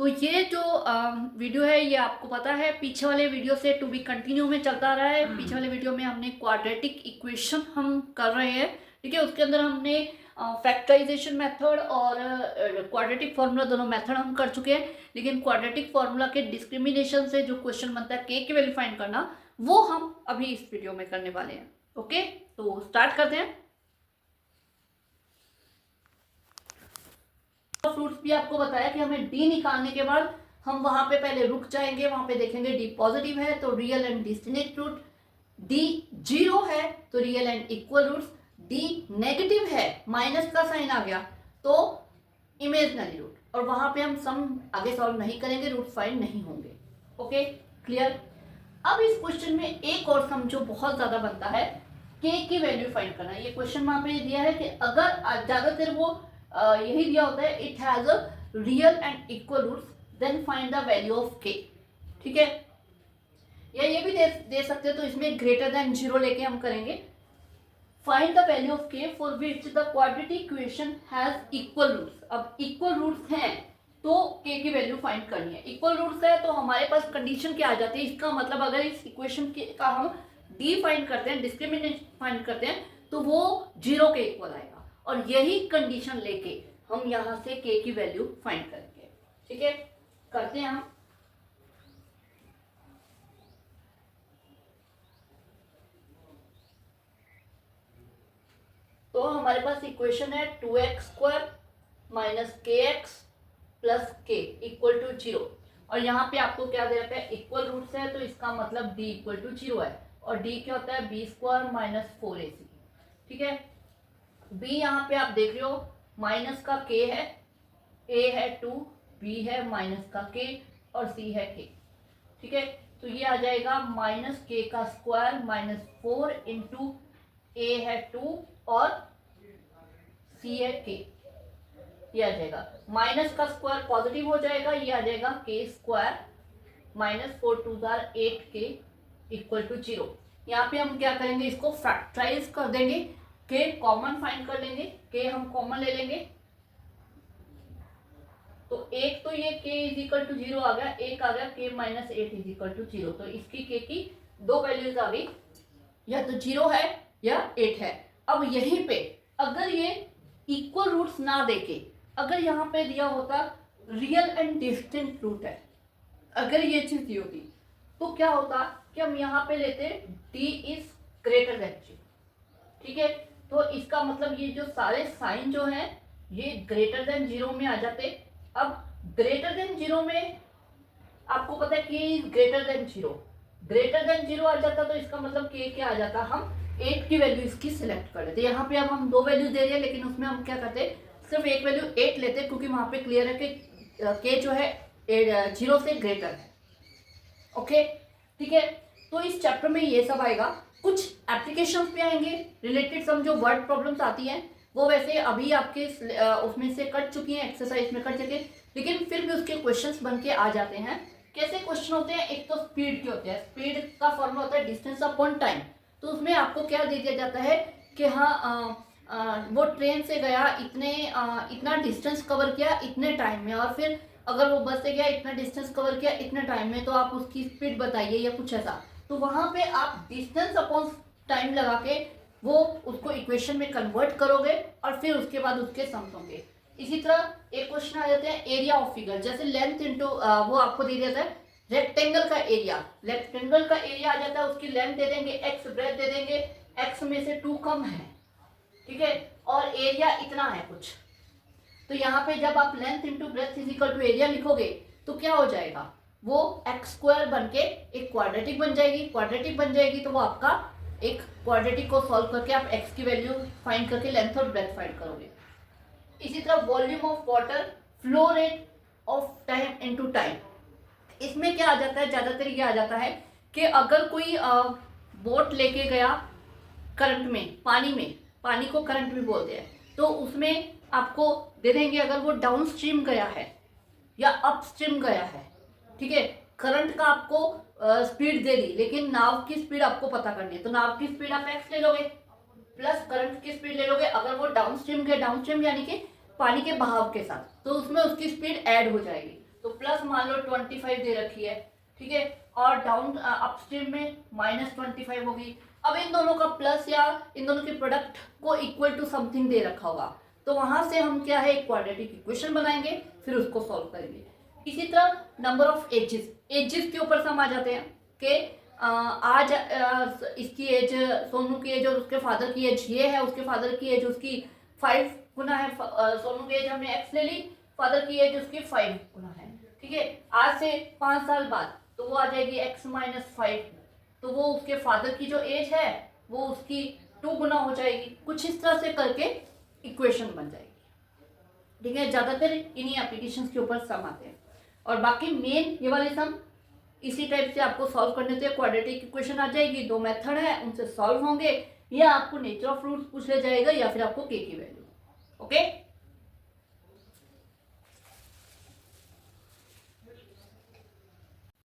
तो ये जो वीडियो है ये आपको पता है पीछे वाले वीडियो से टू बी कंटिन्यू में चलता रहा है। पीछे वाले वीडियो में हमने क्वाड्रेटिक इक्वेशन हम कर रहे हैं, ठीक है। उसके अंदर हमने फैक्टराइजेशन मेथड और क्वाड्रेटिक फार्मूला दोनों मेथड हम कर चुके हैं। लेकिन क्वाड्रेटिक फार्मूला के डिस्क्रिमिनेशन से जो क्वेश्चन बनता है के की वैल्यू फाइंड करना, वो हम अभी इस वीडियो में करने वाले हैं। ओके, तो स्टार्ट करते हैं। फ्रूट्स भी आपको बताया कि हमें डी निकालने के बाद हम वहां पे पहले रुक जाएंगे, वहां पे देखेंगे डी पॉजिटिव है तो real and distinct root, D zero है तो real and equal roots, D negative है माइनस का साइन आ गया तो इमेजिनरी रूट, और वहां पे हम सम आगे सॉल्व नहीं करेंगे, रूट फाइंड नहीं होंगे। Okay, clear. अब इस क्वेश्चन में एक और सम जो बहुत ज्यादा बनता है, के की वैल्यू फाइंड करना। ये क्वेश्चन वहां पे दिया है कि अगर ज्यादातर वो यही दिया होता है, it has a real and equal roots then find the value of K, ठीक है। या ये भी दे सकते हैं, तो इसमें ग्रेटर देन जीरो लेके हम करेंगे। Find the value of K for which the quadratic equation has equal roots. अब इक्वल रूट्स हैं तो के की वैल्यू फाइंड करनी है। इक्वल रूट्स है तो हमारे पास कंडीशन क्या आ जाती है, इसका मतलब अगर इस इक्वेशन का हम डी फाइंड करते हैं, डिस्क्रिमिनेंट फाइंड करते हैं, तो वो जीरो के इक्वल आएगा, और यही कंडीशन लेके हम यहां से के की वैल्यू फाइंड करेंगे, ठीक है। करते हैं हम। तो हमारे पास इक्वेशन है 2x² माइनस के एक्स प्लस के इक्वल टू जीरो, और यहाँ पे आपको क्या दे रखा है, इक्वल रूट्स है तो इसका मतलब d इक्वल टू जीरो है, और d क्या होता है b² माइनस 4ac, ठीक है। b यहाँ पे आप देख रहे हो माइनस का k है, a है 2, b है माइनस का k और c है k, ठीक है। तो ये आ जाएगा माइनस के का स्क्वायर माइनस 4 इंटू a है 2 और c है k, ये आ जाएगा। माइनस का स्क्वायर पॉजिटिव हो जाएगा, ये आ जाएगा के स्क्वायर माइनस 4 2 8 के इक्वल टू जीरो। यहाँ पे हम क्या करेंगे, इसको फैक्टराइज कर देंगे, के कॉमन फाइंड कर लेंगे, के हम कॉमन ले लेंगे। तो एक तो ये k is equal to zero आ गया, एक आ गया k minus 8 is equal to zero. तो इसकी k की दो वैल्यूज आ गई, या तो जीरो है या 8 है। अब यहीं पे अगर ये इक्वल रूट्स ना देके, अगर यहाँ पे दिया होता रियल एंड डिस्टिंक्ट रूट है, अगर ये चीज दी होती तो क्या होता कि हम यहाँ पे लेते d is greater than zero, ठीक है। तो इसका मतलब ये जो सारे साइन जो हैं ये ग्रेटर देन जीरो में आ जाते। अब ग्रेटर देन जीरो में आपको पता है कि greater than zero, greater than zero आ जाता तो इसका मतलब के क्या आ जाता, हम 8 की वैल्यू इसकी सिलेक्ट कर लेते। यहाँ पे अब हम दो वैल्यू दे रहे हैं, लेकिन उसमें हम क्या करते, सिर्फ एक वैल्यू 8 लेते, क्योंकि वहां पे क्लियर है कि के जो है जीरो से ग्रेटर है। ओके, ठीक है। तो इस चैप्टर में ये सब आएगा, कुछ एप्लीकेशंस भी आएंगे रिलेटेड सम, जो वर्ड प्रॉब्लम्स आती हैं वो वैसे अभी आपके उसमें से कट चुकी हैं, एक्सरसाइज में कट चुके, लेकिन फिर भी उसके क्वेश्चंस बन के आ जाते हैं। कैसे क्वेश्चन होते हैं, एक तो स्पीड के होते हैं, स्पीड का फॉर्मूला होता है डिस्टेंस अपॉन टाइम। तो उसमें आपको क्या दे दिया जाता है कि हाँ वो ट्रेन से गया, इतना डिस्टेंस कवर किया इतने टाइम में, और फिर अगर वो बस से गया इतना डिस्टेंस कवर किया इतने टाइम में, तो आप उसकी स्पीड बताइए या कुछ ऐसा। तो वहां पे आप डिस्टेंस अपॉन टाइम लगा के वो उसको इक्वेशन में कन्वर्ट करोगे, और फिर उसके बाद उसके सम्स होंगे। इसी तरह एक क्वेश्चन आ जाते हैं एरिया ऑफ फिगर, जैसे लेंथ इंटू वो आपको दे देता है रेक्टेंगल का एरिया, रेक्टेंगल का एरिया आ जाता है, उसकी लेंथ दे देंगे, एक्स ब्रेथ दे देंगे, एक्स में से 2 कम है, ठीक है, और एरिया इतना है कुछ। तो यहाँ पे जब आप length into breadth is equal to area लिखोगे तो क्या हो जाएगा, वो x² बन के एक क्वाड्रेटिक बन जाएगी, क्वाड्रेटिक बन जाएगी तो वो आपका एक क्वाड्रेटिक को सॉल्व करके आप x की वैल्यू फाइंड करके लेंथ और ब्रेथ फाइंड करोगे। इसी तरह volume of water, flow rate of time into time, इसमें क्या आ जाता है, ज्यादातर ये आ जाता है कि अगर कोई बोट लेके गया करंट में, पानी को करंट में बोलते हैं, तो उसमें आपको दे देंगे अगर वो डाउन स्ट्रीम गया है या अप स्ट्रीम गया है, ठीक है। करंट का आपको स्पीड दे दी, लेकिन नाव की स्पीड आपको पता करनी है, तो नाव की स्पीड आप x ले लोगे प्लस करंट की स्पीड ले लोगे। अगर वो डाउन स्ट्रीम गए, डाउन स्ट्रीम यानी कि पानी के बहाव के साथ, तो उसमें उसकी स्पीड ऐड हो जाएगी, तो प्लस मान लो 25 दे रखी है, ठीक है, और डाउन अपस्ट्रीम में -25 होगी। अब इन दोनों का प्लस या इन दोनों के प्रोडक्ट को इक्वल टू समथिंग दे रखा होगा, तो वहां से हम क्या है एक क्वाड्रेटिक इक्वेशन बनाएंगे, फिर उसको सॉल्व करेंगे। इसी तरह नंबर ऑफ एजेस, एजेस के ऊपर से हम आ जाते हैं कि आज इसकी एज, सोनू की एज और उसके फादर की एज ये है, उसके फादर की एज उसकी 5 गुना है, सोनू की एज हमने x ले ली, फादर की एज उसकी 5 गुना है, ठीक है। आज से 5 साल बाद तो वो आ जाएगी x - 5, तो वो उसके फादर की जो एज है वो उसकी 2 गुना हो जाएगी। कुछ इस तरह से करके इक्वेशन बन जाएगी, ठीक है। ज्यादातर इन्हीं एप्लीकेशंस के ऊपर सम आते हैं, और बाकी मेन ये वाले सम इसी टाइप से आपको सॉल्व करने होते हैं। क्वाड्रेटिक इक्वेशन आ जाएगी, 2 मेथड है उनसे सॉल्व होंगे, या आपको नेचर ऑफ रूट्स पूछ लिया जाएगा, या फिर आपको के की वैल्यू। ओके।